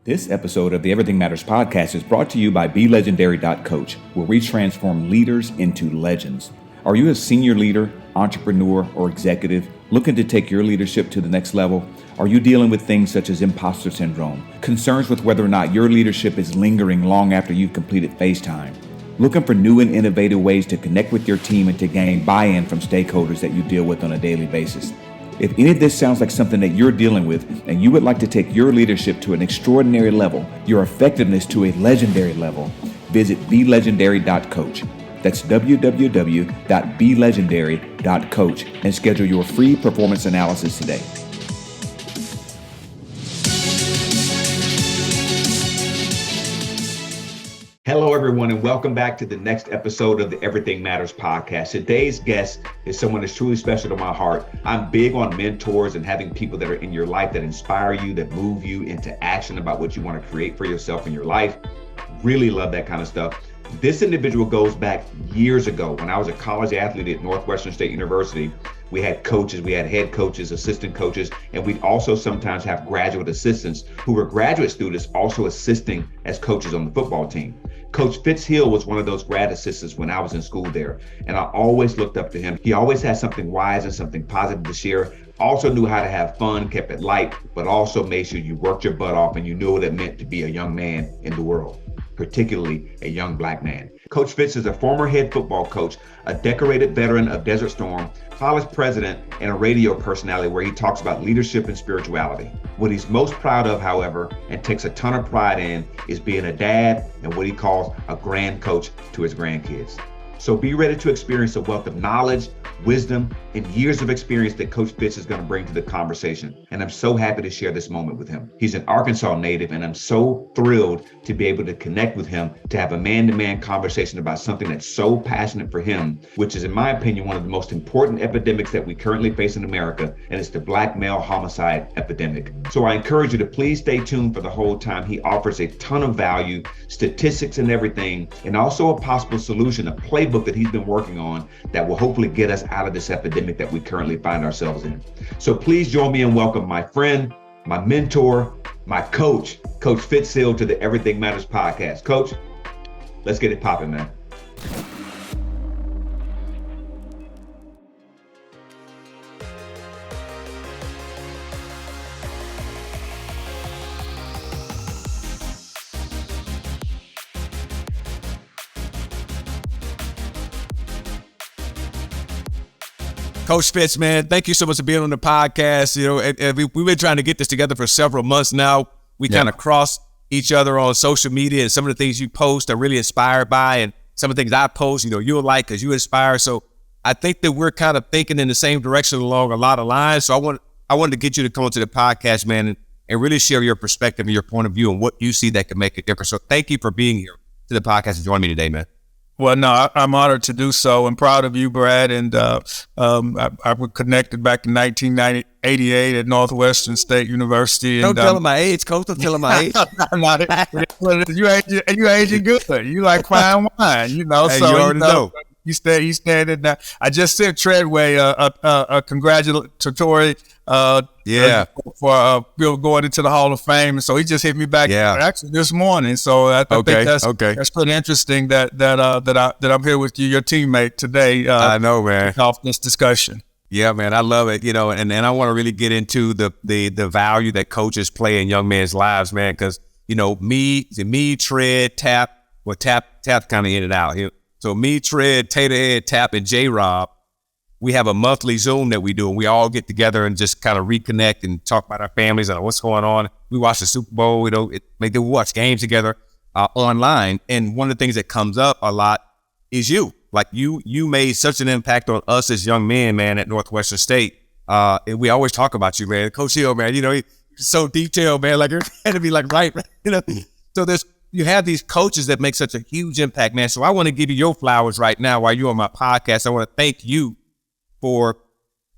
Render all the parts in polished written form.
This episode of the Everything Matters podcast is brought to you by BeLegendary.coach, where we transform leaders into legends. Are you a senior leader, entrepreneur, or executive looking to take your leadership to the next level? Are you dealing with things such as imposter syndrome, concerns with whether or not your leadership is lingering long after you've completed face time? Looking for new and innovative ways to connect with your team and to gain buy-in from stakeholders that you deal with on a daily basis? If any of this sounds like something that you're dealing with and you would like to take your leadership to an extraordinary level, your effectiveness to a legendary level, visit BeLegendary.coach. That's www.belegendary.coach and schedule your free performance analysis today. Hello, everyone, and welcome back to the next episode of the Everything Matters podcast. Today's guest is someone that's truly special to my heart. I'm big on mentors and having people that are in your life that inspire you, that move you into action about what you want to create for yourself in your life. Really love that kind of stuff. This individual goes back years ago when I was a college athlete at Northwestern State University. We had coaches, we had head coaches, assistant coaches, and we'd also sometimes have graduate assistants who were graduate students also assisting as coaches on the football team. Coach Fitz Hill was one of those grad assistants when I was in school there, and I always looked up to him. He always had something wise and something positive to share. Also knew how to have fun, kept it light, but also made sure you worked your butt off and you knew what it meant to be a young man in the world, particularly a young Black man. Coach Fitz is a former head football coach, a decorated veteran of Desert Storm, college president, and a radio personality where he talks about leadership and spirituality. What he's most proud of, however, and takes a ton of pride in, is being a dad and what he calls a grand coach to his grandkids. So be ready to experience a wealth of knowledge, wisdom, and years of experience that Coach Fitz is going to bring to the conversation. And I'm so happy to share this moment with him. He's an Arkansas native, and I'm so thrilled to be able to connect with him, to have a man-to-man conversation about something that's so passionate for him, which is, in my opinion, one of the most important epidemics that we currently face in America, and it's the Black male homicide epidemic. So I encourage you to please stay tuned for the whole time. He offers a ton of value, statistics and everything, and also a possible solution, a playbook that he's been working on that will hopefully get us out of this epidemic that we currently find ourselves in. So please join me and welcome my friend, my mentor, my coach, Coach Fitz Hill, to the Everything Matters podcast. Coach, let's get it popping, man. Coach Fitz, man, thank you so much for being on the podcast. You know, and we've been trying to get this together for several months now. We kind of cross each other on social media, and some of the things you post are really inspired by, and some of the things I post, you know, you'll like because you inspire. So I think that we're kind of thinking in the same direction along a lot of lines. So I wanted to get you to come onto the podcast, man, and really share your perspective and your point of view and what you see that can make a difference. So thank you for being here to the podcast and joining me today, man. Well, no, I'm honored to do so. I'm proud of you, Brad. And I was connected back in 1988 at Northwestern State University. Don't tell him my age, Coach. Don't tell him my age. You aging good. You like fine wine, you know. Hey, so you already know. He standing there. I just sent Treadway a congratulatory for going into the Hall of Fame. So he just hit me back actually this morning. So I think that's pretty interesting that I'm here with you, your teammate today. I know, man. Off this discussion. Yeah, man, I love it. You know, and I want to really get into the value that coaches play in young men's lives, man. Because you know, me, Tread, Tap, Tap kind of in and out here. So me, Tread, Taterhead, Tap, and J-Rob, we have a monthly Zoom that we do, and we all get together and just kind of reconnect and talk about our families and what's going on. We watch the Super Bowl, you know, we watch games together online. And one of the things that comes up a lot is you. Like you made such an impact on us as young men, man, at Northwestern State. And we always talk about you, man. Coach Hill, man, you know, he's so detailed, man. Like you're trying to be like, right, you know. So you have these coaches that make such a huge impact, man. So I want to give you your flowers right now while you're on my podcast. I want to thank you for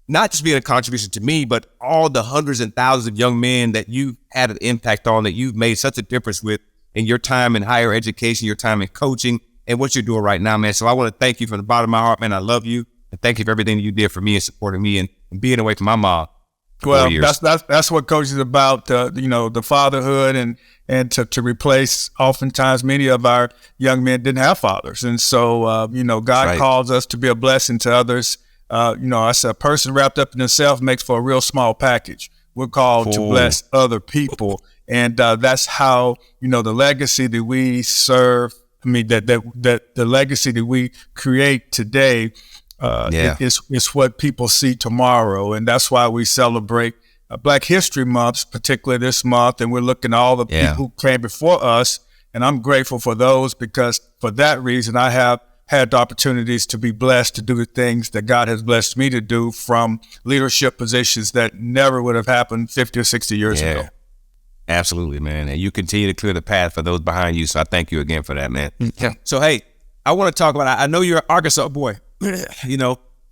not just being a contribution to me, but all the hundreds and thousands of young men that you had an impact on, that you've made such a difference with in your time in higher education, your time in coaching, and what you're doing right now, man. So I want to thank you from the bottom of my heart, man. I love you. And thank you for everything that you did for me and supporting me and being away from my mom. Well, that's what coach is about, the fatherhood and to replace, oftentimes many of our young men didn't have fathers. And so, God calls us to be a blessing to others. I said a person wrapped up in himself makes for a real small package. We're called to bless other people. And that's how, the legacy that we serve, that the legacy that we create today is what people see tomorrow. And that's why we celebrate Black History Month, particularly this month. And we're looking at all the people who came before us. And I'm grateful for those, because for that reason, I have had the opportunities to be blessed to do the things that God has blessed me to do, from leadership positions that never would have happened 50 or 60 years ago. Absolutely, man. And you continue to clear the path for those behind you. So I thank you again for that, man. Yeah. So, hey, I want to talk about, I know you're an Arkansas boy,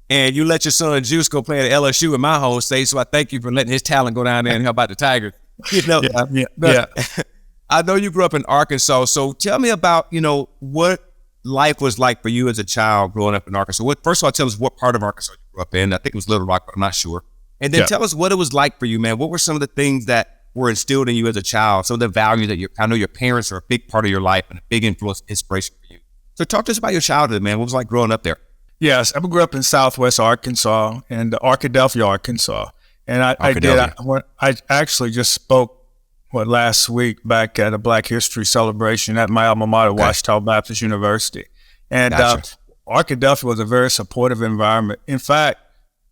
and you let your son Juice go play at LSU in my home state. So I thank you for letting his talent go down there and help out the Tigers. I know you grew up in Arkansas. So tell me about, what life was like for you as a child growing up in Arkansas. First of all, tell us what part of Arkansas you grew up in. I think it was Little Rock, but I'm not sure. And then tell us what it was like for you, man. What were some of the things that were instilled in you as a child? Some of the values that I know your parents are a big part of your life and a big influence, inspiration for you. So talk to us about your childhood, man. What was it like growing up there? Yes, I grew up in Southwest Arkansas and Arkadelphia, Arkansas. And I actually just spoke last week back at a Black History celebration at my alma mater, Ouachita Baptist University. And Arkadelphia was a very supportive environment. In fact,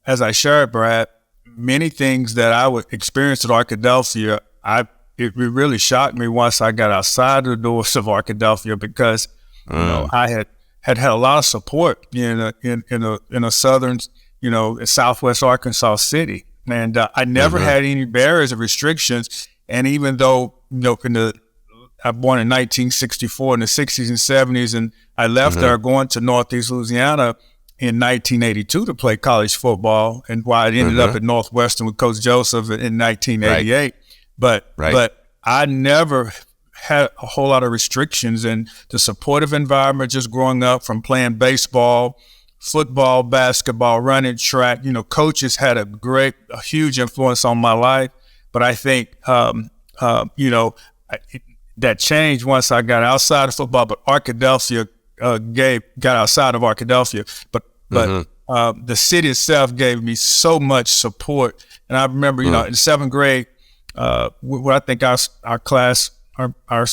as I shared, Brad, many things that I would experience at Arkadelphia, it really shocked me once I got outside the doors of Arkadelphia, because I had a lot of support in a southern, Southwest Arkansas city, and I never had any barriers or restrictions. And even though, I was born in 1964 in the 60s and 70s, and I left there going to Northeast Louisiana in 1982 to play college football, and why I ended up at Northwestern with Coach Joseph in 1988. But I never had a whole lot of restrictions, and the supportive environment just growing up, from playing baseball, football, basketball, running track, coaches had a huge influence on my life. But I think, that changed once I got outside of football. But Arkadelphia got outside of Arkadelphia. But the city itself gave me so much support. And I remember, in seventh grade, what I think our class, our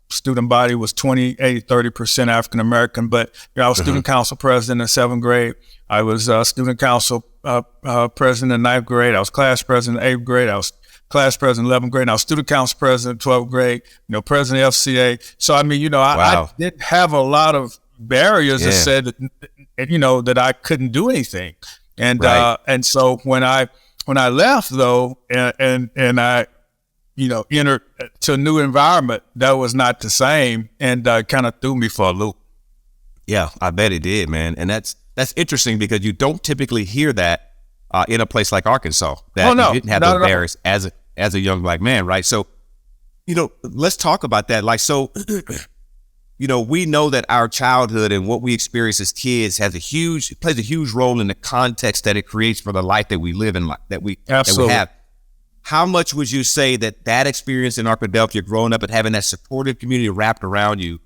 student body was 30% African American. But I was student council president in seventh grade. I was student council president in ninth grade. I was class president in eighth grade. I was class president in 11th grade. I was student council president in 12th grade, president of FCA. So, I didn't have a lot of barriers that said, that I couldn't do anything. And, and so when I left though, and I, entered to a new environment, that was not the same, and kind of threw me for a loop. Yeah, I bet it did, man. And that's interesting, because you don't typically hear that in a place like Arkansas, that you didn't have those barriers as a young Black man, right? So, let's talk about that. Like, so, we know that our childhood and what we experience as kids plays a huge role in the context that it creates for the life that we live in, that we have. How much would you say that experience in Arkadelphia, growing up and having that supportive community wrapped around you,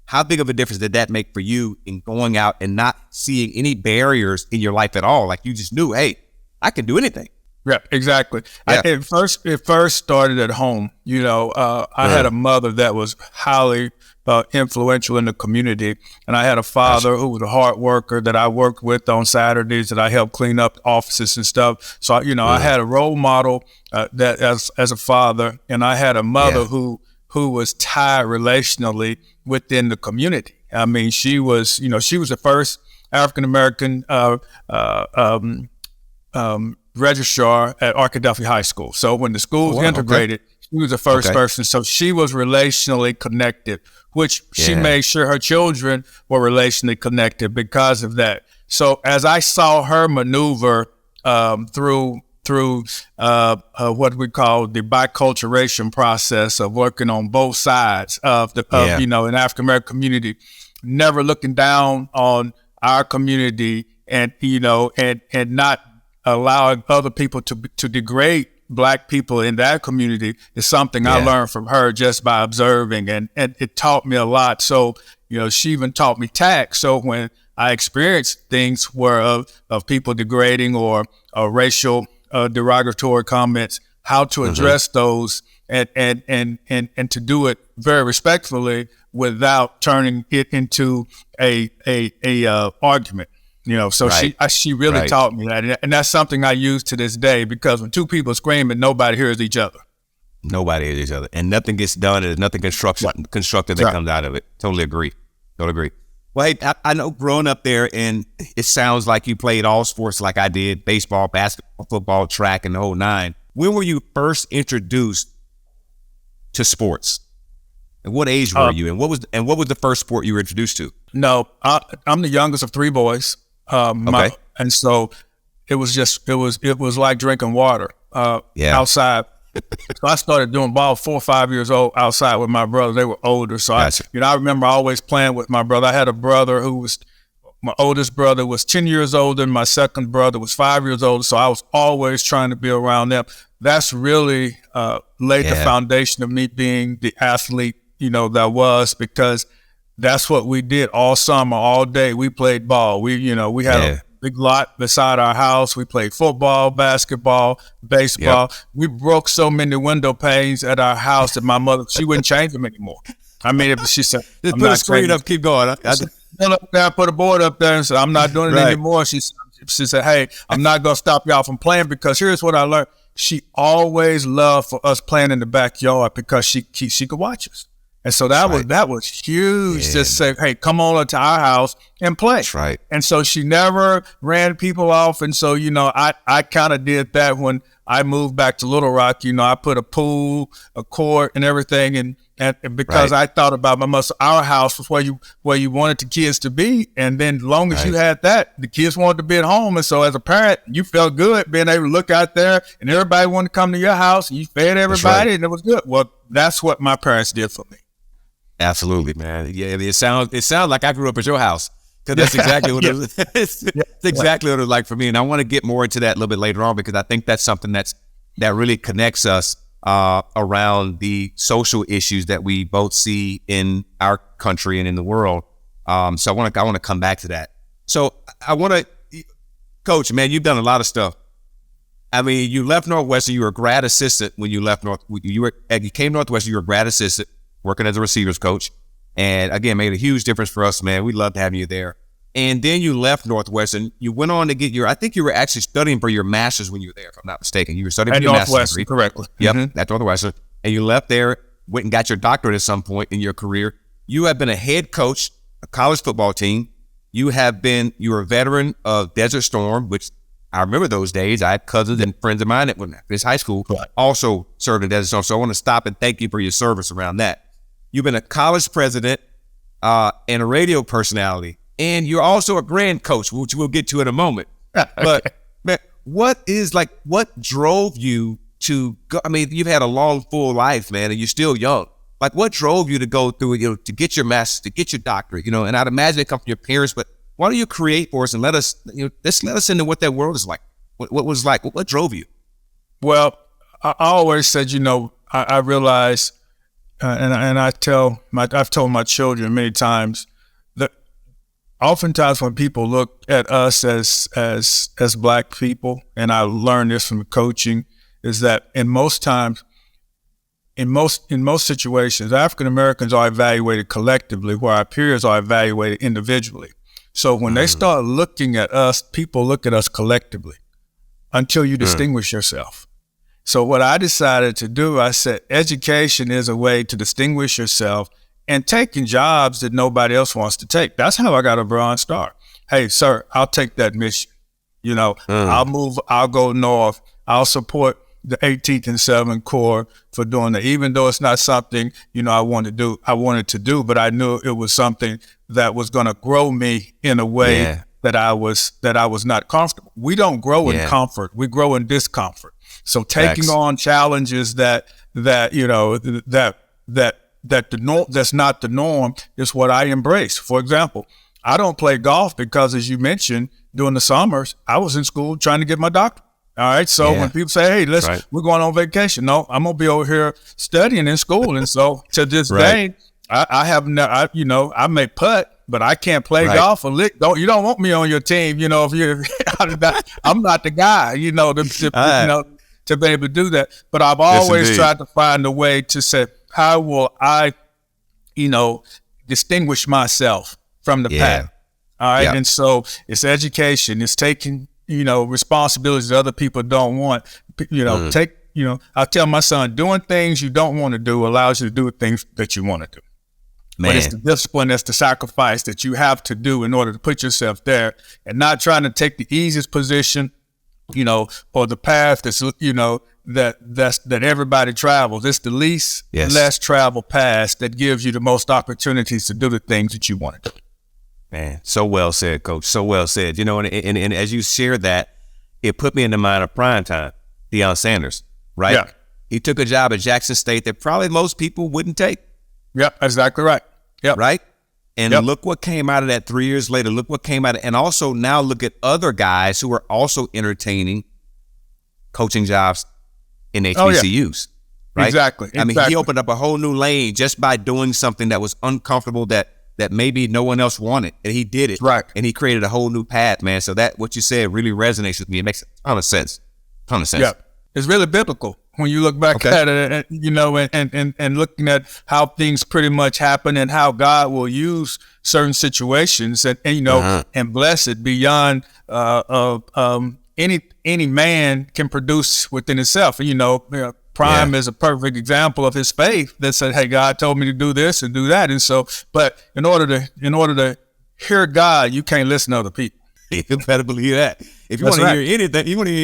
how big of a difference did that make for you in going out and not seeing any barriers in your life at all? Like, you just knew, hey, I can do anything. Yeah, exactly. Yeah. It first started at home. I had a mother that was highly influential in the community, and I had a father who was a hard worker that I worked with on Saturdays, that I helped clean up offices and stuff. So, I had a role model that as a father, and I had a mother who was tied relationally within the community. She was the first African American registrar at Arkadelphia High School. So when the schools integrated, she was the first person. So she was relationally connected, which she made sure her children were relationally connected because of that. So as I saw her maneuver through what we call the biculturation process of working on both sides of an African American community, never looking down on our community, and not allowing other people to degrade Black people in that community is something I learned from her just by observing, and it taught me a lot. So, she even taught me tact. So when I experienced things where of people degrading or racial derogatory comments, how to address those and to do it very respectfully without turning it into a argument. So she really taught me that, and that's something I use to this day, because when two people scream and nobody hears each other. Nobody hears each other, and nothing gets done. There's nothing constructive that comes out of it. Totally agree. Well, hey, I know growing up there, and it sounds like you played all sports like I did: baseball, basketball, football, track, and the whole nine. When were you first introduced to sports? And what age were you? And what was the first sport you were introduced to? No, I'm the youngest of three boys. And so it was like drinking water outside. So I started doing ball 4 or 5 years old outside with my brothers. They were older. So I remember always playing with my brother. I had a brother my oldest brother was 10 years older, and my second brother was 5 years older. So I was always trying to be around them. That's really laid the foundation of me being the athlete, that I was, because that's what we did all summer, all day. We played ball. We had a big lot beside our house. We played football, basketball, baseball. We broke so many window panes at our house that my mother, she wouldn't change them anymore. I mean, if she said, just put a screen up, keep going. I put a board up there and said, I'm not doing it anymore. She said, hey, I'm not going to stop y'all from playing, because here's what I learned. She always loved for us playing in the backyard because she could watch us. And so that was huge. Yeah. Just say, hey, come on up to our house and play. That's right. And so she never ran people off. And so, I kind of did that when I moved back to Little Rock. I put a pool, a court, and everything. And because I thought about our house was where you wanted the kids to be. And then as long as you had that, the kids wanted to be at home. And so as a parent, you felt good being able to look out there, and everybody wanted to come to your house, and you fed everybody, and it was good. Well, that's what my parents did for me. Absolutely, man. Yeah, it sounds like I grew up at your house, because that's exactly what it's exactly what it was like for me. And I want to get more into that a little bit later on, because I think that's something that really connects us around the social issues that we both see in our country and in the world. So I want to come back to that. So I want to, Coach, man, you've done a lot of stuff. I mean, you left Northwestern. You were a grad assistant when you left you came to Northwestern. You were a grad assistant, working as a receivers coach, and again, made a huge difference for us, man. We loved having you there. And then you left Northwestern. You went on to get I think you were actually studying for your master's when you were there, if I'm not mistaken. You were studying for your master's degree. Correctly. Yep, at Northwestern. And you left there, went and got your doctorate at some point in your career. You have been a head coach, a college football team. You were a veteran of Desert Storm, which I remember those days. I had cousins and friends of mine that went to high school also served in Desert Storm. So I want to stop and thank you for your service around that. You've been a college president and a radio personality, and you're also a grand coach, which we'll get to in a moment. But man, what drove you to go? I mean, you've had a long, full life, man, and you're still young. Like, what drove you to go through, to get your master's, to get your doctorate, and I'd imagine it come from your parents, but why don't you create for us and let us into what that world is like? What was like? What drove you? Well, I always said, I realized, and I've told my children many times that oftentimes when people look at us as Black people, and I learned this from coaching, is that in most situations, African Americans are evaluated collectively, where our peers are evaluated individually. So when they start looking at us, people look at us collectively until you distinguish yourself. So what I decided to do, I said, education is a way to distinguish yourself and taking jobs that nobody else wants to take. That's how I got a Bronze Star. Hey, sir, I'll take that mission. I'll go north. I'll support the 18th and 7th Corps for doing that, even though it's not something, I wanted to do, but I knew it was something that was going to grow me in a way that I was not comfortable. We don't grow in comfort. We grow in discomfort. So taking on challenges that the norm, that's not the norm, is what I embrace. For example, I don't play golf because, as you mentioned, during the summers, I was in school trying to get my doctorate. All right. So when people say, hey, we're going on vacation. No, I'm going to be over here studying in school. And so to this day, I have no, I may putt, but I can't play golf or lick. You don't want me on your team. If you're, I'm not the guy, to be able to do that. But I've always tried to find a way to say, how will I, distinguish myself from the pack? All right. And so it's education. It's taking, responsibilities that other people don't want. I tell my son, doing things you don't want to do allows you to do things that you want to do. Man. But it's the discipline, that's the sacrifice that you have to do in order to put yourself there, and not trying to take the easiest position, or the path that's, that everybody travels. It's the least less traveled path that gives you the most opportunities to do the things that you want to do. Man, so well said, Coach. So well said. And as you shared that, it put me in the mind of prime time, Deion Sanders, right? Yeah. He took a job at Jackson State that probably most people wouldn't take. Yep, exactly right. Yep. Right? And look what came out of that 3 years later. Look what came out of, and also now look at other guys who are also entertaining coaching jobs in HBCUs. Right? Exactly. I mean, he opened up a whole new lane just by doing something that was uncomfortable that maybe no one else wanted, and he did it. Right. And he created a whole new path, man. So that what you said really resonates with me. It makes a ton of sense. Yeah. It's really biblical when you look back at it, and looking at how things pretty much happen and how God will use certain situations and and bless it beyond any man can produce within itself. Prime is a perfect example of his faith that said, hey, God told me to do this and do that. And so, but in order to hear God, you can't listen to other people. You better believe that. If you want to hear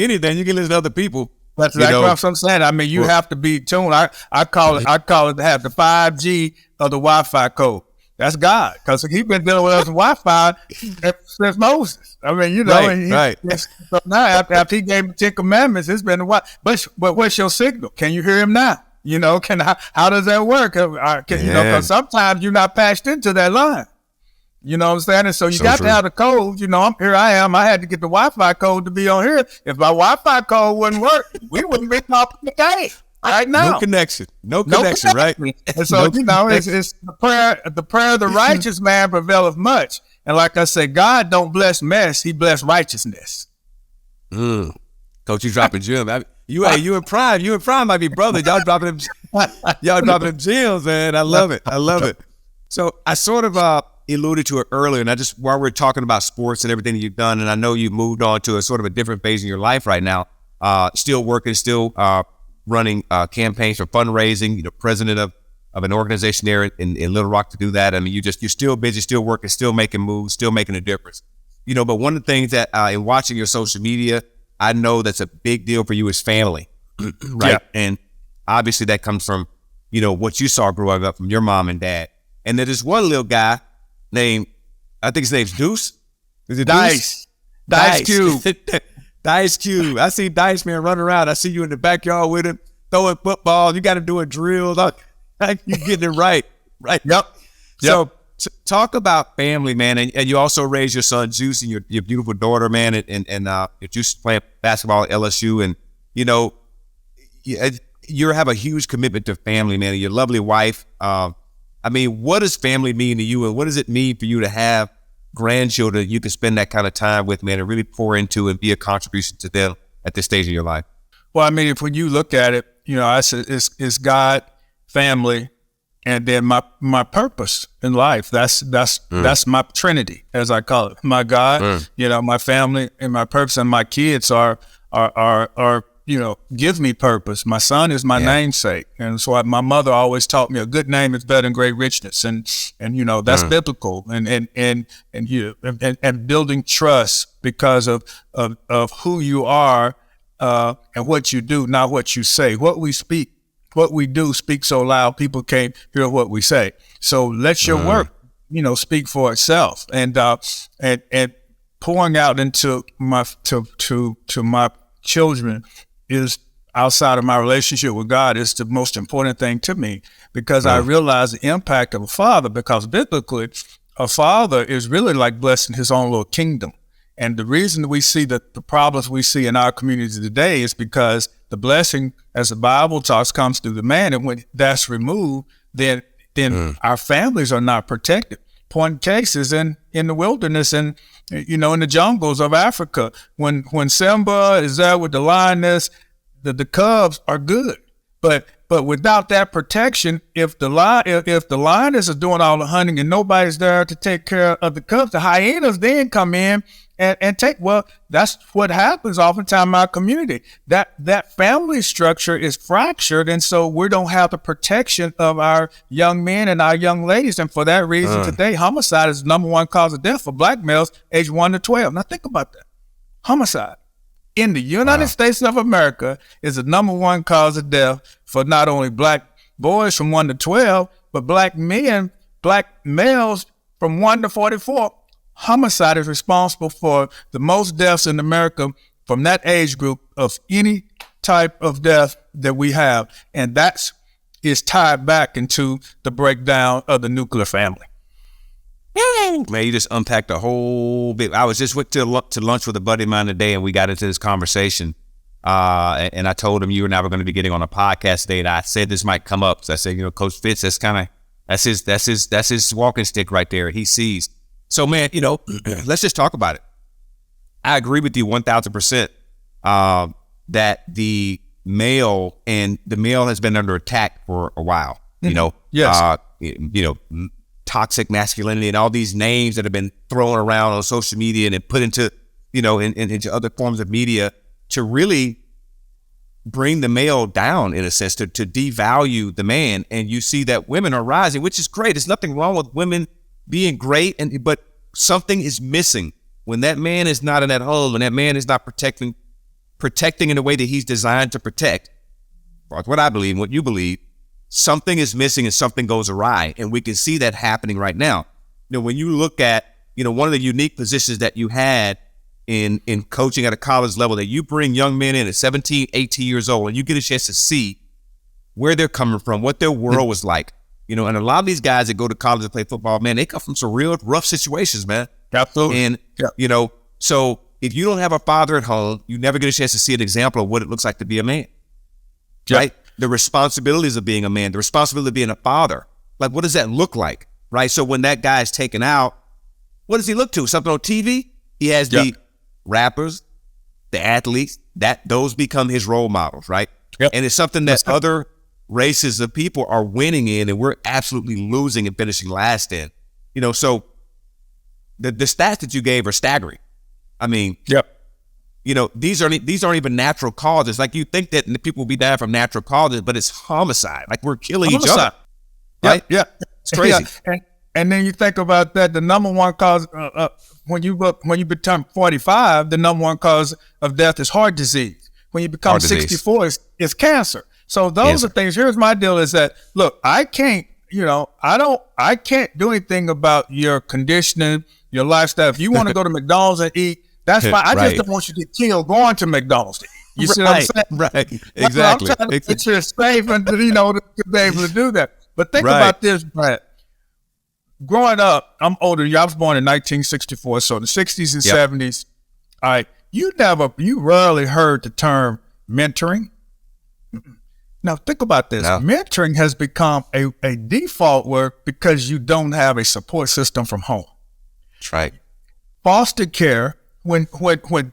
anything, you can listen to other people. That's exactly what I'm saying. I mean, you have to be tuned. I call it to have the 5G of the Wi-Fi code. That's God, because he's been dealing with us in Wi-Fi since Moses. I mean, So now after he gave the 10 Commandments, it's been a while. But what's your signal? Can you hear him now? How does that work? Because sometimes you're not patched into that line. You know what I'm saying? And so you got to have the code. Here I am. I had to get the Wi-Fi code to be on here. If my Wi-Fi code wouldn't work, we wouldn't be up in the game right now. No connection, right? And so, it's the prayer of the righteous man prevaileth much. And like I said, God don't bless mess. He bless righteousness. Coach, you dropping gems. You and Prime might be brothers. Y'all dropping them gems, man. I love it. So I sort of, alluded to it earlier, and while we're talking about sports and everything that you've done, and I know you've moved on to a sort of a different phase in your life right now, still working, still running campaigns for fundraising, president of an organization there in Little Rock to do that. I mean, you're still busy, still working, still making moves, still making a difference. But one of the things that in watching your social media, I know that's a big deal for you is family, right? Yeah. And obviously that comes from, what you saw growing up from your mom and dad. And there's one little guy named, I think his name's Deuce. Is it Dice? Dice Cube. Dice Cube. I see Dice, man, running around. I see you in the backyard with him, throwing footballs. You got him doing drills. You getting it right. Yep. So talk about family, man. And you also raised your son, Juice, and your beautiful daughter, man. And your Juice playing basketball at LSU. And, you have a huge commitment to family, man. And your lovely wife. I mean, what does family mean to you, and what does it mean for you to have grandchildren you can spend that kind of time with, man, and really pour into and be a contribution to them at this stage of your life? Well, I mean, when you look at it, it's God, family, and then my purpose in life. That's my Trinity, as I call it. My God, my family, and my purpose, and my kids are give me purpose. My son is my namesake. And so my mother always taught me a good name is better than great richness. And that's biblical and building trust because of who you are and what you do, not what you say. What we speak, what we do speak so loud people can't hear what we say. So let your work, speak for itself. And pouring out into my my children is outside of my relationship with God is the most important thing to me, because I realize the impact of a father, because biblically a father is really like blessing his own little kingdom. And the reason we see the problems we see in our community today is because the blessing, as the Bible talks, comes through the man. And when that's removed, then our families are not protected. Point cases in the wilderness and, in the jungles of Africa, when Simba is there with the lioness, the cubs are good. But without that protection, if the lioness is doing all the hunting and nobody's there to take care of the cubs, the hyenas then come in and take. Well, that's what happens oftentimes in our community. That family structure is fractured, and so we don't have the protection of our young men and our young ladies. And for that reason, today, homicide is the number one cause of death for black males aged 1 to 12. Now think about that. Homicide in the United States of America is the number one cause of death for not only black boys from 1 to 12, but black males from 1 to 44. Homicide is responsible for the most deaths in America from that age group of any type of death that we have. And that is tied back into the breakdown of the nuclear family. Man, you just unpacked a whole bit. I was just went to lunch with a buddy of mine today, and we got into this conversation. And I told him you and I were going to be getting on a podcast today, and I said this might come up. So I said, Coach Fitz, that's his walking stick right there. He sees. So man, let's just talk about it. I agree with you 1,000% that the male has been under attack for a while. Yes. Toxic masculinity and all these names that have been thrown around on social media and put into, into other forms of media to really bring the male down in a sense, to devalue the man. And you see that women are rising, which is great. There's nothing wrong with women being great, but something is missing when that man is not in that home, when that man is not protecting in the way that he's designed to protect. What I believe, what you believe. Something is missing and something goes awry. And we can see that happening right now. When you look at, one of the unique positions that you had in coaching at a college level, that you bring young men in at 17, 18 years old, and you get a chance to see where they're coming from, what their world was like. And a lot of these guys that go to college and play football, man, they come from some real rough situations, man. Absolutely. And, so if you don't have a father at home, you never get a chance to see an example of what it looks like to be a man. Yep. Right? The responsibilities of being a man, the responsibility of being a father. Like, what does that look like? Right? So when that guy is taken out, what does he look to? Something on TV? He has the rappers, the athletes, those become his role models, right? Yep. And it's something that other races of people are winning in, and we're absolutely losing and finishing last in. So the stats that you gave are staggering. I mean, these aren't even natural causes. Like, you think that people will be dying from natural causes, but it's homicide. Like, we're killing each other. Right? Yeah. It's crazy. Yeah. And then you think about that, the number one cause, when you become 45, the number one cause of death is heart disease. When you become 64, it's cancer. So those are things. Here's my deal is that, look, I can't do anything about your conditioning, your lifestyle. If you want to go to McDonald's and eat, that's fine. I just don't want you to get killed going to McDonald's. You see what I'm saying? Right. Exactly. I'm trying to make sure it's safe and to be able to do that. But think about this, Brad. Growing up, I'm older. I was born in 1964, so in the 60s and 70s. All right, you rarely heard the term mentoring. Now think about this. No. Mentoring has become a default word because you don't have a support system from home. That's right. Foster care. When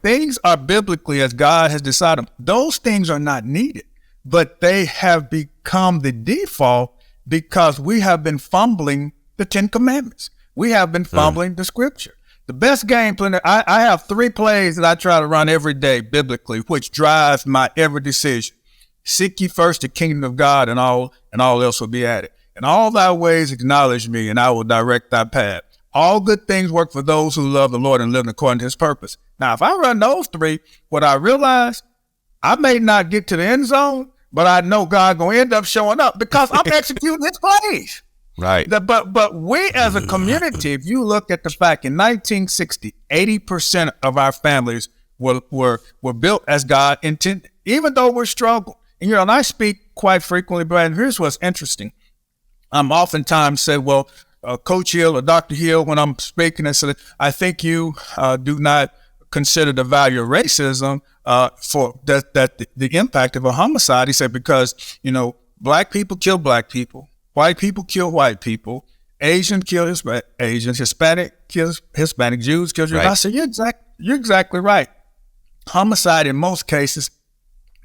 things are biblically as God has decided, those things are not needed, but they have become the default because we have been fumbling the 10 Commandments. We have been fumbling the scripture. The best game plan, I have 3 plays that I try to run every day biblically, which drives my every decision. Seek ye first the kingdom of God, and all else will be added. In all thy ways acknowledge me, and I will direct thy path. All good things work for those who love the Lord and live according to his purpose. Now, if I run those 3, what I realize, I may not get to the end zone, but I know God going to end up showing up because I'm executing his plays. Right. But we as a community, if you look at the fact in 1960, 80% of our families were built as God intended, even though we're struggling. And, and I speak quite frequently, Brad, and here's what's interesting. I'm oftentimes said, well, Coach Hill or Dr. Hill, when I'm speaking, I said, I think you do not consider the value of racism for the impact of a homicide. He said, because, black people kill black people, white people kill white people, Asian kill Asians, Hispanic kills Hispanic, Jews kill Jews. Right. I said, you're exactly right. Homicide in most cases,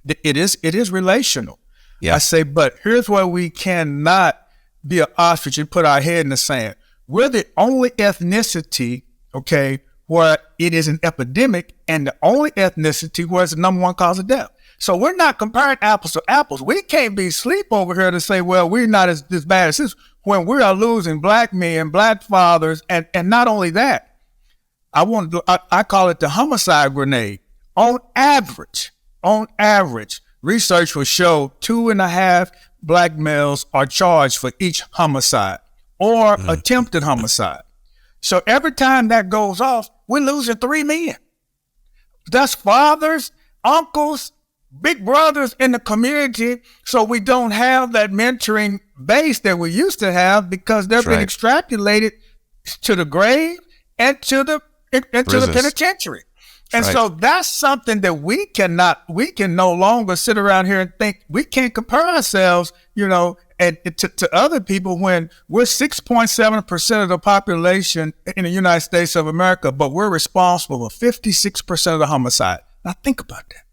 it is relational. Yeah. I say, but here's where we cannot be an ostrich and put our head in the sand. We're the only ethnicity, okay, where it is an epidemic, and the only ethnicity where it's the number one cause of death. So we're not comparing apples to apples. We can't be asleep over here to say, well, we're not as bad as this, when we are losing black men, black fathers, and not only that, I call it the homicide grenade. On average, research will show 2.5 black males are charged for each homicide or attempted homicide. So every time that goes off, we're losing 3 men. That's fathers, uncles, big brothers in the community. So we don't have that mentoring base that we used to have, because they've been extrapolated to the grave and to the penitentiary. And so that's something that we can no longer sit around here and think we can't compare ourselves, and to other people when we're 6.7% of the population in the United States of America, but we're responsible for 56% of the homicide. Now think about that.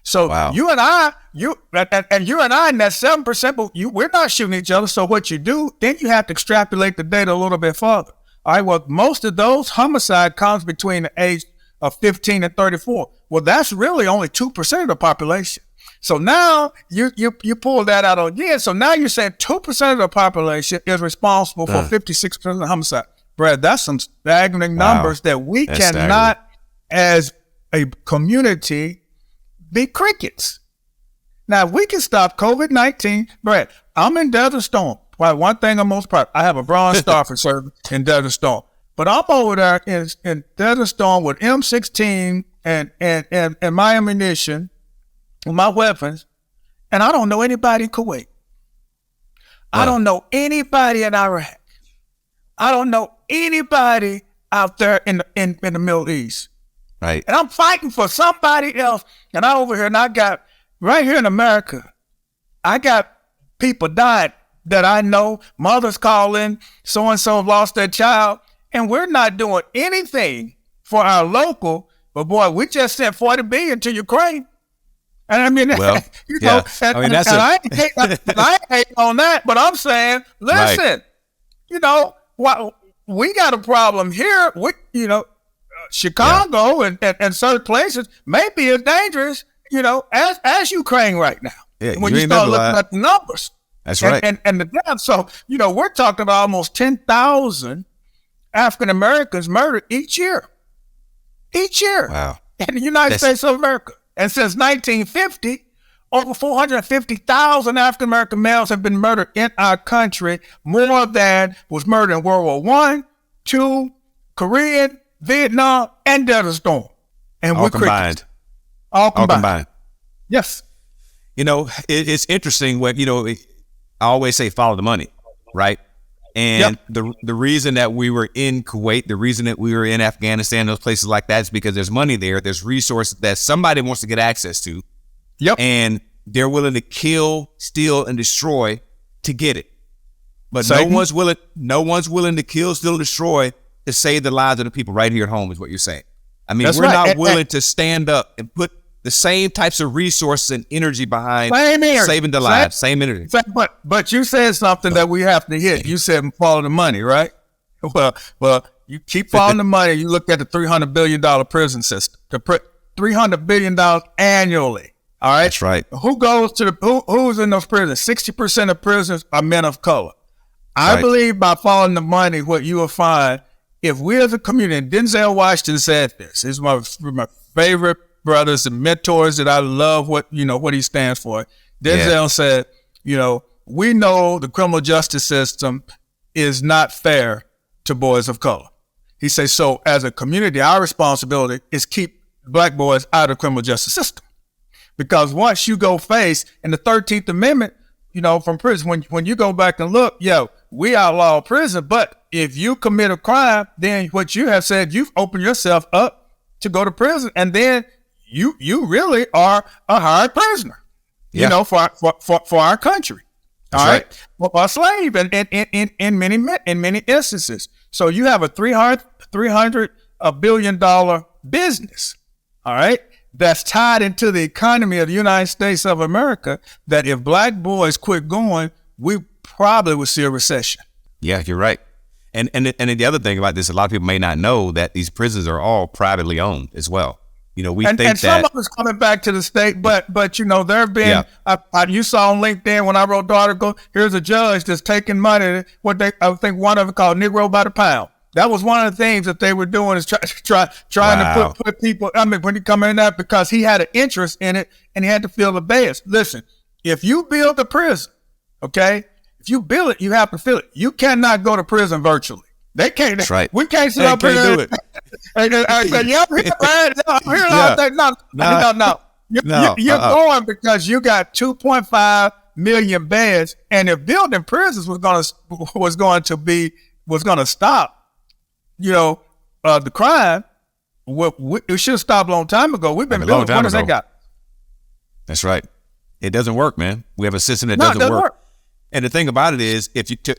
So you and I in that 7%, but we're not shooting each other. So what you do, then you have to extrapolate the data a little bit further. All right, well, most of those homicide comes between the age of 15 and 34. Well, that's really only 2% of the population. So now you pull that out again. So now you're saying 2% of the population is responsible for 56% of the homicide. Brad, that's some staggering numbers that we cannot, as a community, be crickets. Now, if we can stop COVID-19, Brad, I'm in Desert Storm. Well, one thing I'm most proud of, I have a Bronze Star for service in Desert Storm. But I'm over there in Desert Storm with M16 and my ammunition, my weapons, and I don't know anybody in Kuwait. I don't know anybody in Iraq. I don't know anybody out there in the Middle East. Right. And I'm fighting for somebody else. And I over here, and I got, right here in America, I got people dying that I know, mothers calling, so-and-so lost their child, and we're not doing anything for our local, but boy, we just sent $40 billion to Ukraine. And I mean, I ain't on that, but I'm saying, listen, we got a problem here with, Chicago and certain places may be as dangerous, as Ukraine right now. Yeah, when you start looking at the numbers. That's right. And the deaths. So, we're talking about almost 10,000 African Americans murdered each year. Wow. In the United States of America. And since 1950, over 450,000 African American males have been murdered in our country, more than was murdered in World War I, II, Korean, Vietnam, and Desert Storm. And all combined. All combined. Yes. It's interesting when, I always say follow the money, right? And the reason that we were in Kuwait, the reason that we were in Afghanistan, those places like that, is because there's money there. There's resources that somebody wants to get access to. Yep. And they're willing to kill, steal, and destroy to get it. But no one's willing to kill, steal, and destroy to save the lives of the people right here at home, is what you're saying. I mean, we're not willing to stand up and put the same types of resources and energy behind saving the lives. Same energy. But you said something that we have to hit. You said follow the money, right? Well, you keep following the money. You look at the $300 billion prison system. $300 billion annually. All right. That's right. Who goes to who's in those prisons? 60% of prisoners are men of color. I believe by following the money, what you will find, if we as a community, and Denzel Washington said this, he's my favorite brothers and mentors that I love what he stands for. Denzel said, we know the criminal justice system is not fair to boys of color. He says, so as a community, our responsibility is keep black boys out of the criminal justice system. Because once you go face in the 13th Amendment, from prison, when you go back and look, we outlaw prison, but if you commit a crime, then what you have said, you've opened yourself up to go to prison, and then you really are a hired prisoner, you know, for our country. All right. Well, a slave in many instances. So you have a $300 billion business, all right, that's tied into the economy of the United States of America, that if black boys quit going, we probably would see a recession. Yeah, you're right. And the other thing about this, a lot of people may not know that these prisons are all privately owned as well. You know, we think that some of it's coming back to the state, but you know, there have been, you saw on LinkedIn when I wrote the article, here's a judge that's taking money, I think one of them called Negro by the pound. That was one of the things that they were doing, is trying to put people, I mean, when you come in that, because he had an interest in it and he had to feel the bias. Listen, if you build a prison, okay, if you build it, you have to fill it. You cannot go to prison virtually. They can't. That's right. We can't sit up here and do it. I'm here. No. You're going because you got 2.5 million beds, and if building prisons was going to stop, you know, the crime, it should have stopped a long time ago. We've been building. What has they got? That's right. It doesn't work, man. We have a system that doesn't work. And the thing about it is,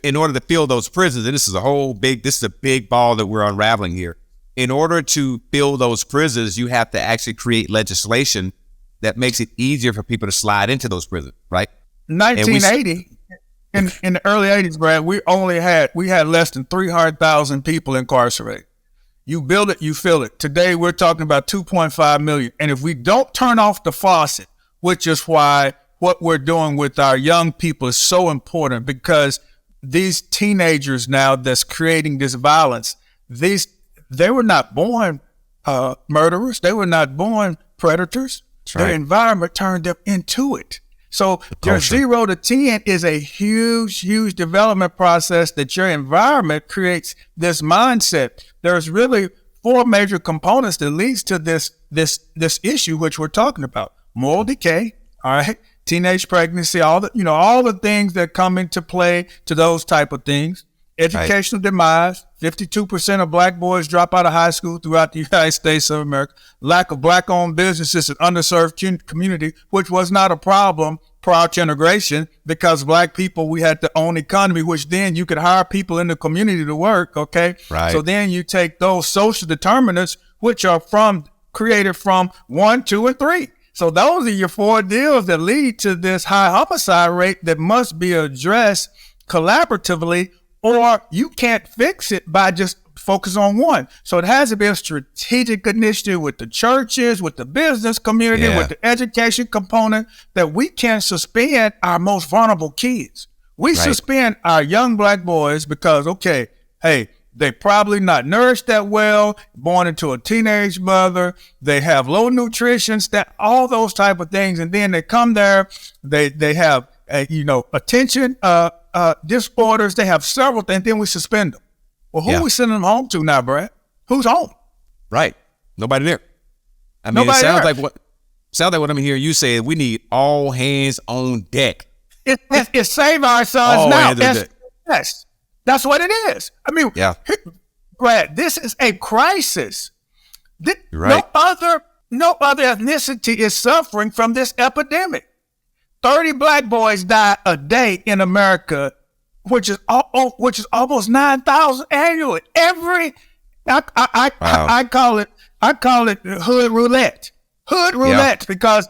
in order to fill those prisons, and this is a big ball that we're unraveling here. In order to fill those prisons, you have to actually create legislation that makes it easier for people to slide into those prisons, right? 1980, in the early 80s, Brad, we had less than 300,000 people incarcerated. You build it, you fill it. Today, we're talking about 2.5 million. And if we don't turn off the faucet, which is why what we're doing with our young people is so important, because these teenagers now that's creating this violence, they were not born murderers. They were not born predators. Right. Their environment turned them into it. So your 0 to 10 is a huge, huge development process that your environment creates this mindset. There's really 4 major components that leads to this issue, which we're talking about. Moral decay, all right, teenage pregnancy, all the things that come into play to those type of things. Educational demise. 52% of black boys drop out of high school throughout the United States of America. Lack of black-owned businesses and underserved community, which was not a problem prior to integration, because black people, we had to own economy, which then you could hire people in the community to work, okay? Right. So then you take those social determinants, which are created from 1, 2, and 3. So those are your 4 deals that lead to this high homicide rate that must be addressed collaboratively, or you can't fix it by just focus on one. So it has to be a strategic initiative with the churches, with the business community, with the education component, that we can suspend our most vulnerable kids. We suspend our young black boys because, okay, hey, they probably not nourished that well, born into a teenage mother, they have low nutrition, all those type of things. And then they come there, they have, attention disorders, they have several things, then we suspend them. Well, who are we sending them home to now, Brad? Who's home? Right. Nobody there. I mean, it sounds like what I'm hearing you say, we need all hands on deck. It's save our sons now. Yes. That's what it is. I mean, Brad, this is a crisis. Right. No other ethnicity is suffering from this epidemic. 30 black boys die a day in America, which is almost 9,000 annually. I call it hood roulette. Hood roulette, because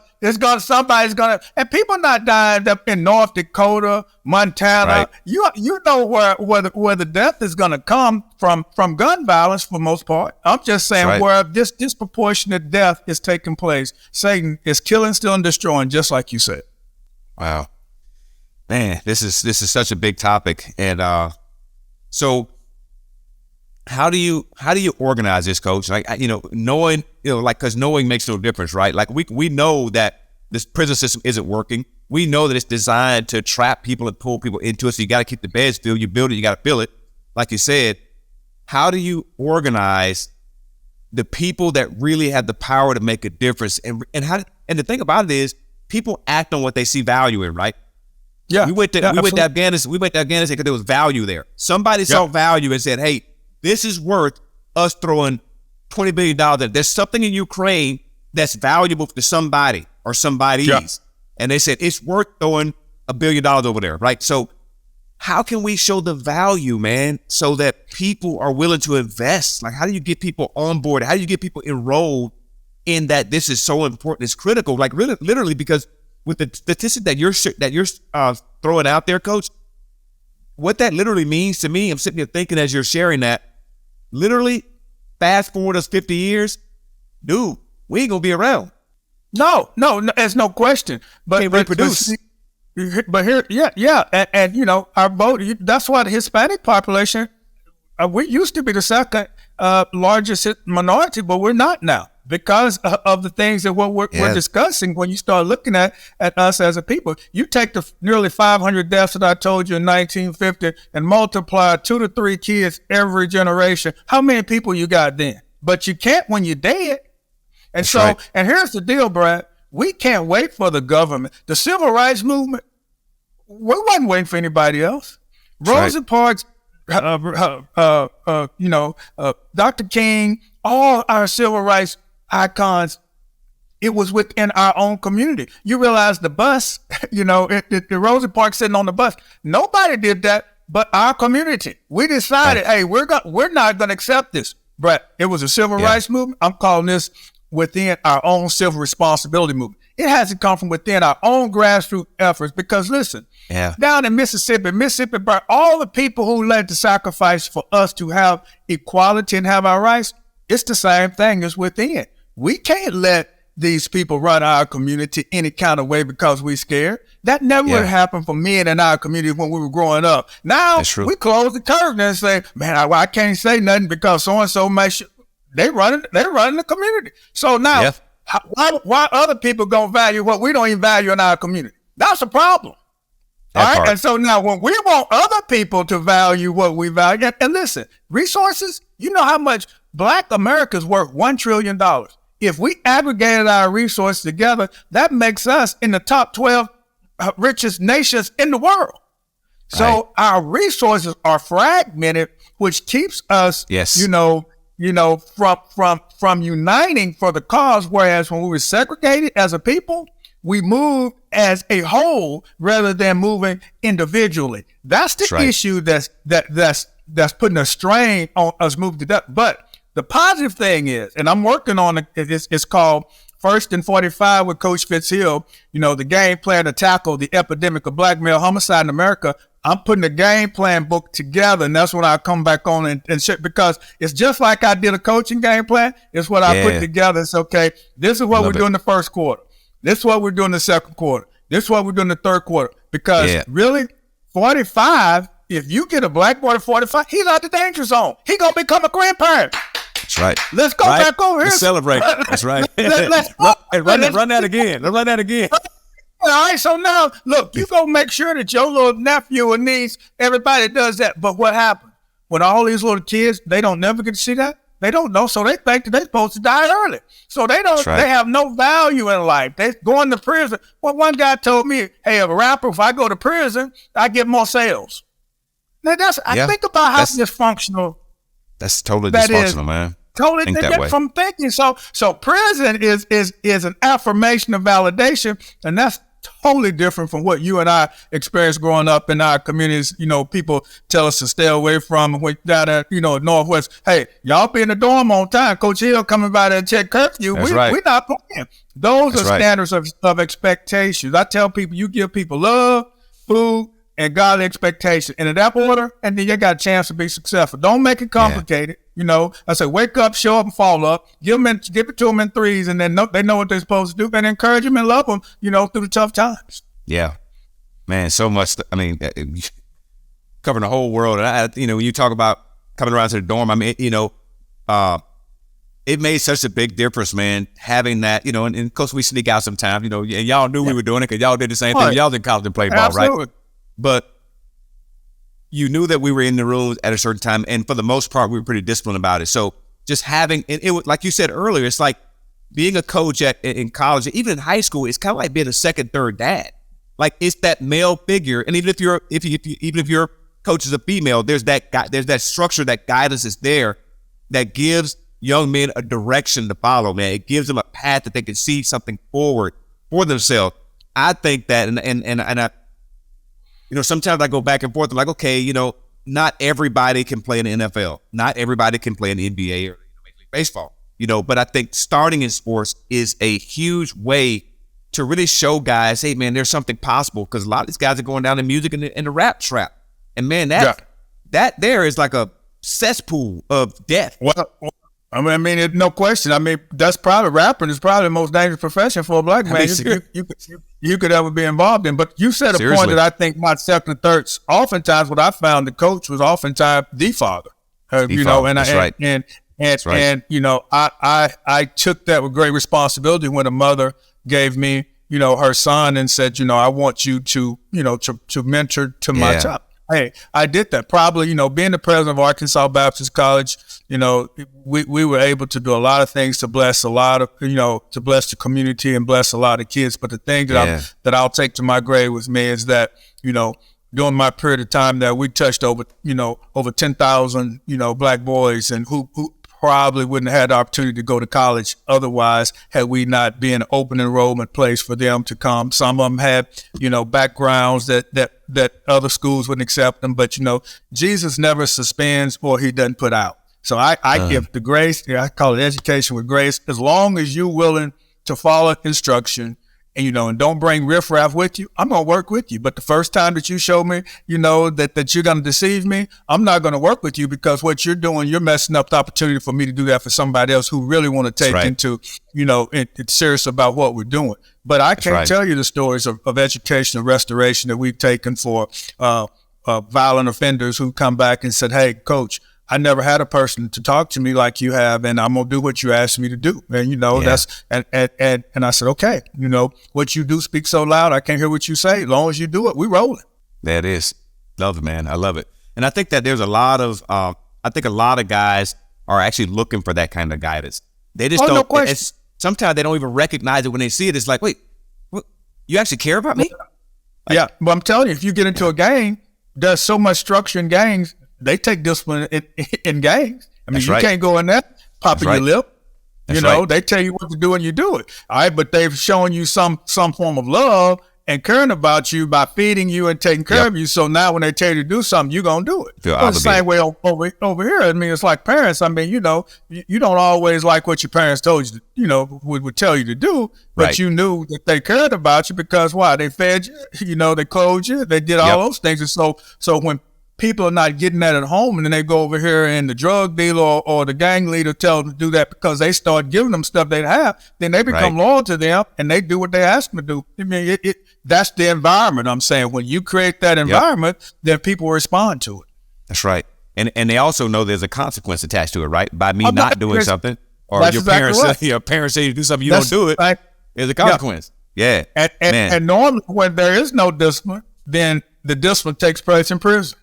somebody's gonna, and people not dying up in North Dakota, Montana. Right. You know where the death is gonna come from gun violence for the most part. I'm just saying where this disproportionate death is taking place. Satan is killing, stealing, destroying, just like you said. Wow, man, this is such a big topic, and so how do you organize this, Coach? Like, knowing, because knowing makes no difference, right? Like we know that this prison system isn't working. We know that it's designed to trap people and pull people into it. So you got to keep the beds filled. You build it, you got to fill it. Like you said, how do you organize the people that really have the power to make a difference? And the thing about it is, people act on what they see value in, right? Yeah. We went to Afghanistan because there was value there. Somebody saw value and said, hey, this is worth us throwing $20 billion. There's something in Ukraine that's valuable to somebody or somebody's. Yeah. And they said, it's worth throwing $1 billion over there, right? So how can we show the value, man, so that people are willing to invest? Like, how do you get people on board? How do you get people enrolled in that? This is so important. It's critical, like really, literally, because with the statistic that you're throwing out there, Coach, what that literally means to me, I'm sitting here thinking as you're sharing that, literally, fast forward us 50 years, dude, we ain't gonna be around. No, there's no question. But can't reproduce. But here, and you know, our vote. That's why the Hispanic population, we used to be the second largest minority, but we're not now because of the things that we're discussing. When you start looking at us as a people, you take the nearly 500 deaths that I told you in 1950 and multiply 2 to 3 kids every generation. How many people you got then? But you can't when you're dead. And that's so, right. And here's the deal, Brad. We can't wait for the government. The civil rights movement, we wasn't waiting for anybody else. That's Rosa Parks, Dr. King, all our civil rights icons, it was within our own community. You realize the bus, the Rosa Parks sitting on the bus, nobody did that but our community. We decided, hey, we're not going to accept this. Brett, it was a civil rights movement. I'm calling this within our own civil responsibility movement. It has to come from within our own grassroots efforts because listen, down in Mississippi, brought all the people who led to sacrifice for us to have equality and have our rights. It's the same thing as within. We can't let these people run our community any kind of way because we're scared. That never would happen for men in our community when we were growing up. Now we close the curtain and say, man, I can't say nothing because so-and-so may they're running the community. So now, why other people gonna value what we don't even value in our community? That's a problem. All right. And so now when we want other people to value what we value, and listen, resources, you know how much Black America's worth $1 trillion. If we aggregated our resources together, that makes us in the top 12 richest nations in the world. So our resources are fragmented, which keeps us, from uniting for the cause, whereas when we were segregated as a people, we moved as a whole rather than moving individually. That's the issue that's putting a strain on us moving to that. But the positive thing is, and I'm working on it's called First and 45 with Coach Fitz Hill, the game plan to tackle the epidemic of black male homicide in America. I'm putting a game plan book together, and that's when I come back on and shit, because it's just like I did a coaching game plan. It's what I put together. It's okay. This is what we're doing the first quarter. This is what we're doing the second quarter. This is what we're doing the third quarter. Because really, 45, if you get a black boy to 45, he's out the danger zone. He going to become a grandparent. That's right. Let's go back over here. Let's celebrate. That's right. Let's run that again. Let's run that again. All right, so now, look, you go make sure that your little nephew or niece, everybody does that. But what happens? When all these little kids, they don't never get to see that. They don't know, so they think that they're supposed to die early. So they don't. Right. They have no value in life. They going to prison. Well, one guy told me, hey, a rapper, if I go to prison, I get more sales. Now, I think about how dysfunctional. That's totally dysfunctional, man. Totally different from thinking. So prison is an affirmation of validation, and that's totally different from what you and I experienced growing up in our communities. People tell us to stay away from down at Northwest. Hey, y'all be in the dorm on time. Coach Hill coming by there and check curfew. We're not playing. Those are standards of expectations. I tell people, you give people love, food, and godly expectation. And in that order, and then you got a chance to be successful. Don't make it complicated. I say, wake up, show up, and fall up. Give it to them in threes, and then they know what they're supposed to do, and encourage them and love them, through the tough times. Yeah, man, so much. I mean, covering the whole world. And when you talk about coming around to the dorm, I mean, it made such a big difference, man, having that, and of course we sneak out sometimes, and y'all knew we were doing it because y'all did the same thing. Y'all didn't college and play ball, right? But you knew that we were in the rooms at a certain time, and for the most part, we were pretty disciplined about it. So just having it was like you said earlier, it's like being a coach in college, even in high school. It's kind of like being a second, third dad. Like it's that male figure, and even if your coach is a female, there's that structure, that guidance is there that gives young men a direction to follow, man. It gives them a path that they can see something forward for themselves. I think that, and I, sometimes I go back and forth. I'm like, okay, not everybody can play in the NFL. Not everybody can play in the NBA or Major League Baseball. But I think starting in sports is a huge way to really show guys, hey, man, there's something possible, because a lot of these guys are going down in music and the rap trap. And, man, that there is like a cesspool of death. Well, I mean, no question. I mean, that's probably rapping is probably the most dangerous profession for a black man you could ever be involved in. But you said a point that I think my second and third, oftentimes what I found the coach was oftentimes the father. I took that with great responsibility when a mother gave me, her son and said, I want you to mentor to my child. Hey, I did that. Probably, being the president of Arkansas Baptist College, we were able to do a lot of things to bless a lot of, to bless the community and bless a lot of kids. But the thing that I'll take to my grave with me is that, during my period of time that we touched over 10,000, black boys, and who probably wouldn't have had the opportunity to go to college otherwise had we not been an open enrollment place for them to come. Some of them had, backgrounds that other schools wouldn't accept them. But, Jesus never suspends or he doesn't put out. So I give the grace, I call it education with grace, as long as you're willing to follow instruction and, and don't bring riffraff with you, I'm going to work with you. But the first time that you show me, that you're going to deceive me, I'm not going to work with you, because what you're doing, you're messing up the opportunity for me to do that for somebody else who really want to take into, it's serious about what we're doing. But I can't tell you the stories of education and restoration that we've taken for violent offenders who come back and said, hey, coach, I never had a person to talk to me like you have, and I'm gonna do what you asked me to do. And that's and I said, okay, what you do speaks so loud, I can't hear what you say. As long as you do it, we rolling. That is, love it, man. I love it, and I think that there's a lot of guys are actually looking for that kind of guidance. They just don't. No question. Sometimes they don't even recognize it when they see it. It's like, wait, what, you actually care about me? But I'm telling you, if you get into a gang, there's so much structure in gangs. They take discipline in gangs. I mean, you can't go in there popping your lip. They tell you what to do and you do it. All right, but they've shown you some form of love and caring about you by feeding you and taking care of you. So now when they tell you to do something, you're going to do it. Well, the same way over here. I mean, it's like parents. I mean, you don't always like what your parents told you, would tell you to do, but you knew that they cared about you because why? They fed you, they clothed you, they did all those things. And so when people are not getting that at home, and then they go over here and the drug dealer or the gang leader tell them to do that because they start giving them stuff they have, then they become loyal to them and they do what they ask them to do. I mean, that's the environment. I'm saying when you create that environment, then people respond to it. That's right. And they also know there's a consequence attached to it, right? By me not doing something, or your parents say you do something, you don't do it, there's a consequence. Yeah. And normally when there is no discipline, then the discipline takes place in prison.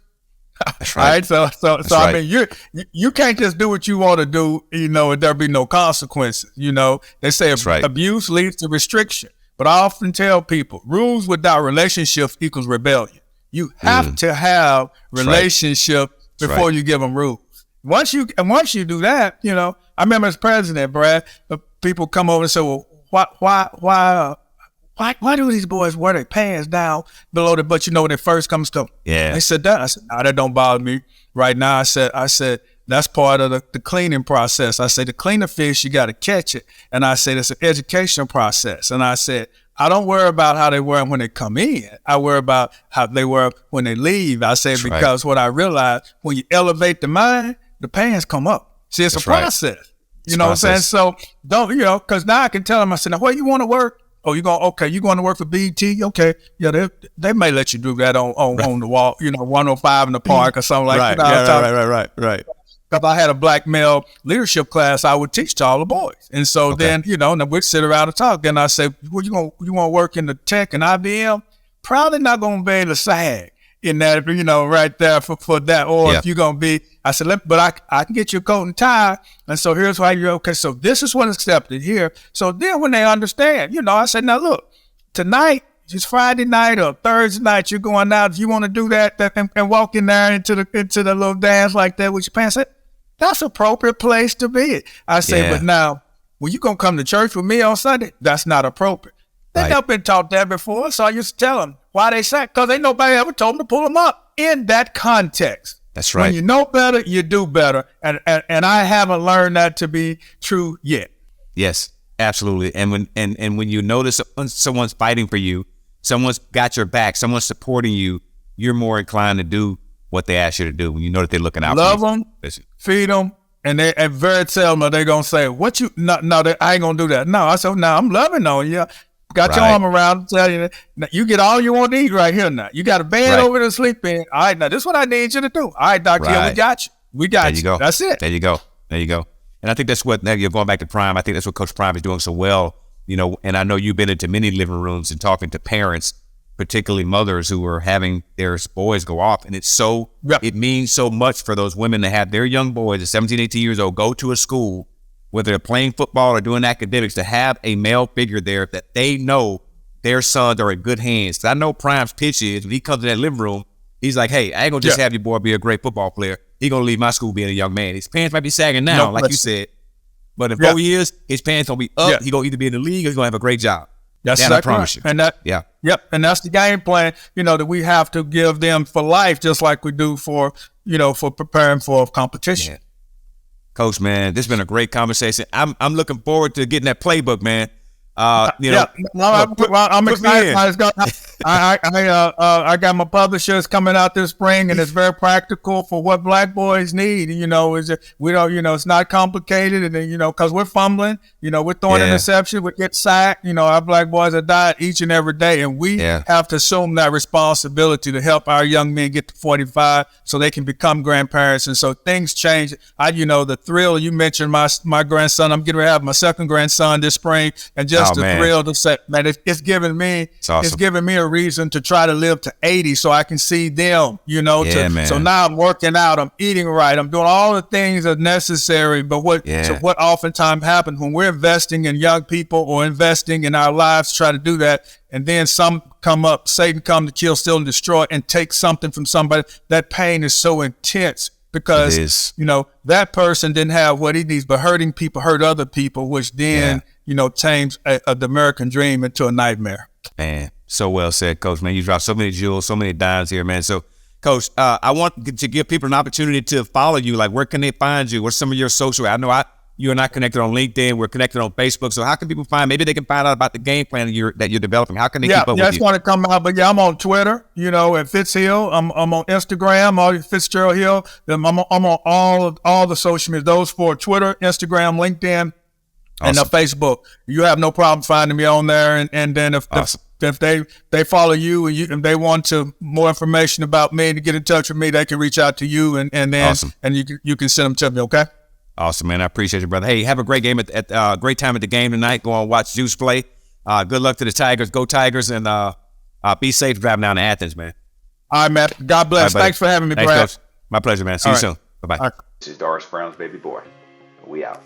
That's right. So I mean, you can't just do what you want to do, and there be no consequences. They say abuse leads to restriction, but I often tell people rules without relationships equals rebellion. You have to have relationship before you give them rules. Once you do that, I remember as president, Brad, people come over and say, well, why do these boys wear their pants down below the butt? When it first comes to them. Yeah. They said that. I said, no, that don't bother me right now. I said, that's part of the cleaning process. I said, to clean a fish, you got to catch it. And I said, it's an education process. And I said, I don't worry about how they wear them when they come in. I worry about how they wear when they leave. I said, because what I realized, when you elevate the mind, the pants come up. See, it's a process. You know what I'm saying? So don't, because now I can tell them, I said, now where you want to work? Oh, you going to work for BT? Okay. Yeah, they may let you do that on the wall, 105 in the park or something like that. Right. Because I had a black male leadership class I would teach to all the boys. And so then, and we'd sit around and talk. Then I said, well, you want to work in the tech and IBM? Probably not going to be able to sag in that, right there for that. Or if you're going to be, I said, but I can get you a coat and tie. And so here's why you're okay. So this is what's accepted here. So then when they understand, I said, now look, tonight, it's Friday night or Thursday night, you're going out. If you want to do that and walk in there into the little dance like that with your pants, that's an appropriate place to be. I say, but now, when you going to come to church with me on Sunday, that's not appropriate. They've never been taught that before, so I used to tell them why they say, because ain't nobody ever told them to pull them up in that context. That's right. When you know better, you do better. And I haven't learned that to be true yet. Yes, absolutely. And when you notice someone's fighting for you, someone's got your back, someone's supporting you, you're more inclined to do what they ask you to do when you know that they're looking out Love for you. Them, feed them, and very seldom are they going to say, I ain't going to do that. No, I said, no, I'm loving on you. Got your arm around, tell you, you get all you want to eat right here now. You got a bed over to sleep in. All right, now this is what I need you to do. All right, Dr. Hill, we got you. We got you. Go. That's it. There you go. And I think that's what, now you're going back to Prime, I think that's what Coach Prime is doing so well, and I know you've been into many living rooms and talking to parents, particularly mothers who are having their boys go off. And it's so, it means so much for those women to have their young boys at 17, 18 years old, go to a school, whether they're playing football or doing academics, to have a male figure there that they know their sons are in good hands. Because I know Prime's pitch is, when he comes to that living room, he's like, hey, I ain't going to just have your boy be a great football player. He's going to leave my school being a young man. His pants might be sagging now, like you said. But in 4 years, his pants going to be up. He's going to either be in the league or he's going to have a great job. That's exactly I promise you. And and that's the game plan, that we have to give them for life, just like we do for preparing for competition. Yeah. Coach, man, this has been a great conversation. I'm looking forward to getting that playbook, man. I'm excited. I got my publishers coming out this spring, and it's very practical for what Black boys need. It's not complicated, and then because we're fumbling, we're throwing interception, we get sacked. Our Black boys are dying each and every day, and we have to assume that responsibility to help our young men get to 45 so they can become grandparents. And so things change. The thrill you mentioned, my grandson. I'm getting ready to have my second grandson this spring, and just thrill to say, man, it's giving me a reason to try to live to 80 so I can see them, So now I'm working out, I'm eating right, I'm doing all the things that are necessary. But what oftentimes happens when we're investing in young people or investing in our lives to try to do that, and then Satan come to kill, steal, and destroy, and take something from somebody, that pain is so intense. Because, that person didn't have what he needs, but hurting people hurt other people, which then, tames the American dream into a nightmare. Man, so well said, Coach. Man, you dropped so many jewels, so many dimes here, man. So, Coach, I want to give people an opportunity to follow you. Like, where can they find you? What's some of your social? I know you and I connected on LinkedIn. We're connected on Facebook. So how can people maybe they can find out about the game plan that you're developing? How can they keep up with you? Yeah, it's going to come out. But I'm on Twitter, at Fitz Hill. I'm on Instagram, Fitzgerald Hill. I'm on all the social media. Those for Twitter, Instagram, LinkedIn, and Facebook. You have no problem finding me on there. And then if they follow you and they want more information about me to get in touch with me, they can reach out to you and then and you can send them to me. Okay. Awesome, man. I appreciate you, brother. Hey, have a great game great time at the game tonight. Go on, watch Juice play. Good luck to the Tigers. Go Tigers, and be safe driving down to Athens, man. All right, man. God bless. Right, thanks for having me, Brad. Coach. My pleasure, man. See you soon. Bye-bye. This is Doris Brown's baby boy. We out.